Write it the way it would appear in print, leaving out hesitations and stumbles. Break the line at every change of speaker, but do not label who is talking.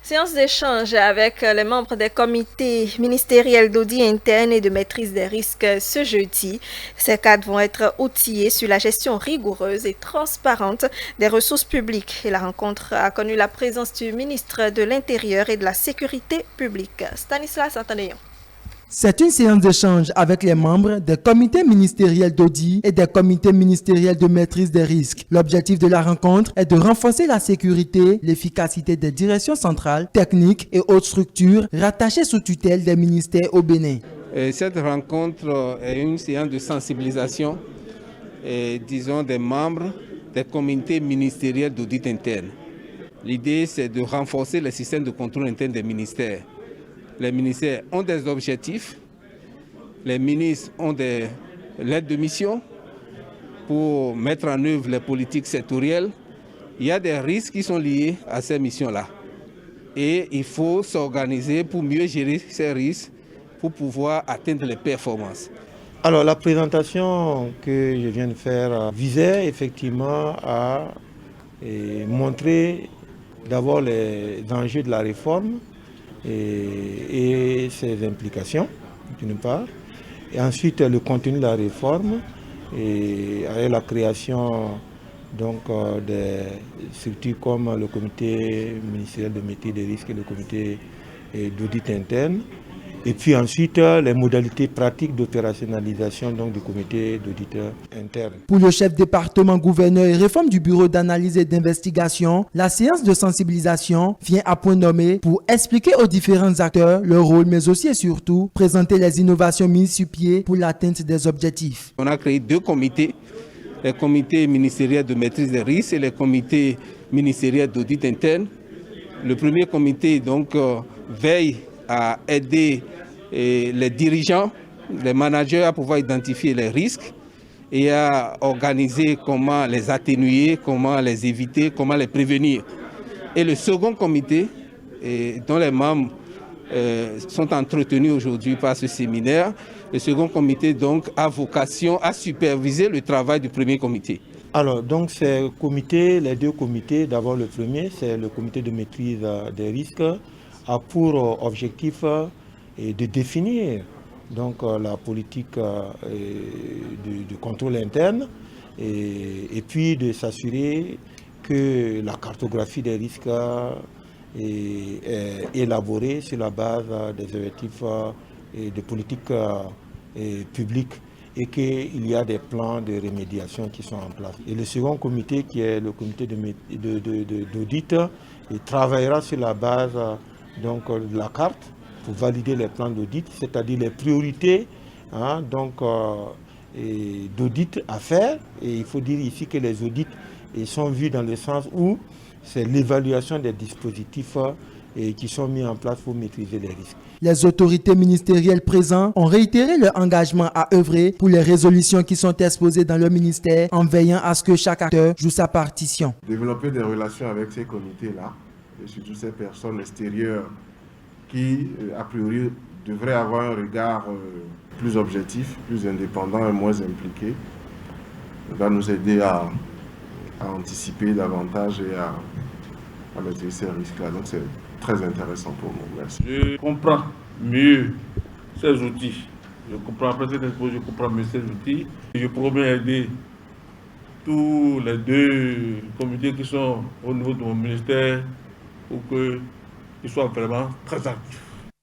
Séance d'échange avec les membres des comités ministériels d'audit interne et de maîtrise des risques ce jeudi. Ces cadres vont être outillés sur la gestion rigoureuse et transparente des ressources publiques. Et la rencontre a connu la présence du ministre de l'Intérieur et de la Sécurité publique, Stanislas Antanéon.
C'est une séance d'échange avec les membres des comités ministériels d'audit et des comités ministériels de maîtrise des risques. L'objectif de la rencontre est de renforcer la sécurité, l'efficacité des directions centrales, techniques et autres structures rattachées sous tutelle des ministères au Bénin.
Cette rencontre est une séance de sensibilisation, disons, des membres des comités ministériels d'audit interne. L'idée, c'est de renforcer le système de contrôle interne des ministères. Les ministères ont des objectifs, les ministres ont des lettres de mission pour mettre en œuvre les politiques sectorielles. Il y a des risques qui sont liés à ces missions-là. Et il faut s'organiser pour mieux gérer ces risques, pour pouvoir atteindre les performances.
Alors la présentation que je viens de faire visait effectivement à montrer d'abord les enjeux de la réforme, et ses implications, d'une part, et ensuite le contenu de la réforme, et avec la création des structures comme le comité ministériel de maîtrise des risques et le comité d'audit interne, et puis ensuite les modalités pratiques d'opérationnalisation du comité d'audit interne.
Pour le chef département, gouverneur et réforme du bureau d'analyse et d'investigation, la séance de sensibilisation vient à point nommé pour expliquer aux différents acteurs leur rôle, mais aussi et surtout présenter les innovations mises sur pied pour l'atteinte des objectifs.
On a créé deux comités, les comités ministériels de maîtrise des risques et les comités ministériels d'audit interne. Le premier comité veille à aider les dirigeants, les managers à pouvoir identifier les risques et à organiser comment les atténuer, comment les éviter, comment les prévenir. Et le second comité, dont les membres sont entretenus aujourd'hui par ce séminaire, le second comité a vocation à superviser le travail du premier comité.
Alors, ces comités, les deux comités, d'abord le premier, c'est le comité de maîtrise des risques, a pour objectif de définir la politique de contrôle interne et puis de s'assurer que la cartographie des risques est élaborée sur la base des objectifs de politique publique et qu'il y a des plans de remédiation qui sont en place. Et le second comité, qui est le comité d'audit, travaillera sur la base de la carte pour valider les plans d'audit, c'est-à-dire les priorités d'audit à faire. Et il faut dire ici que les audits sont vus dans le sens où c'est l'évaluation des dispositifs qui sont mis en place pour maîtriser les risques.
Les autorités ministérielles présentes ont réitéré leur engagement à œuvrer pour les résolutions qui sont exposées dans le ministère en veillant à ce que chaque acteur joue sa partition.
Développer des relations avec ces comités-là, et surtout ces personnes extérieures qui, a priori, devraient avoir un regard plus objectif, plus indépendant et moins impliqué, va nous aider à anticiper davantage et à maîtriser ces risques-là. Donc c'est très intéressant pour nous. Merci.
Je comprends mieux ces outils. Je comprends après cette expo, je comprends mieux ces outils. Je pourrais aider tous les deux comités qui sont au niveau de mon ministère pour qu'ils soient vraiment très actifs.